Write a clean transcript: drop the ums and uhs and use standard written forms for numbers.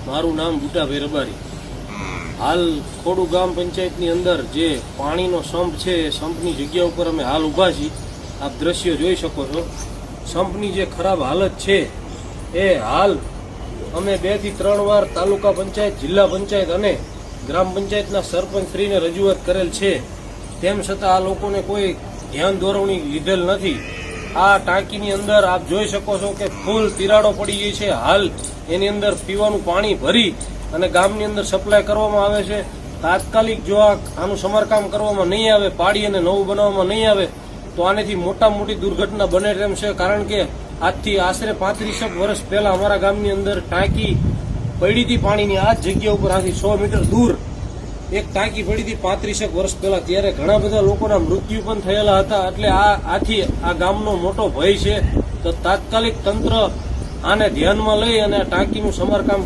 મારું નામ બુટાભાઈ રબારી। હાલ ખોડુ ગામ પંચાયતની અંદર જે પાણીનો સંપ છે એ સંપની જગ્યા ઉપર અમે હાલ ઊભા છીએ। આપ દ્રશ્ય જોઈ શકો છો। સંપની જે ખરાબ હાલત છે એ હાલ અમે 2 થી 3 વાર તાલુકા પંચાયત, જિલ્લા પંચાયત અને ગ્રામ પંચાયતના સરપંચશ્રીને રજૂઆત કરેલ છે, તેમ છતાં આ લોકોને કોઈ ધ્યાન દોરવણી લીધેલ નથી। આ ટાંકીની અંદર આપ જોઈ શકો છો કે ફૂલ તિરાડો પડી ગઈ છે। હાલ એની અંદર પીવાનું પાણી ભરી અને ગામની અંદર સપ્લાય કરવામાં આવે છે। તાત્કાલિક જો આનું સમારકામ કરવામાં નહીં આવે, પાડી અને નવું બનાવવામાં નહીં આવે તો આનેથી મોટામાં મોટી દુર્ઘટના બને તેમ છે। કારણ કે આજથી આશરે 35 વર્ષ પહેલા અમારા ગામની અંદર ટાંકી પડી હતી પાણીની। આ જગ્યા ઉપર આથી 100 મીટર દૂર એક ટાંકી પડી હતી 35 વર્ષ પહેલા। ત્યારે ઘણા બધા લોકોના મૃત્યુ પણ થયેલા હતા। એટલે આથી આ ગામનો મોટો ભય છે। તો તાત્કાલિક તંત્ર આને ધ્યાનમાં લઈ અને આ ટાંકીનું સમારકામ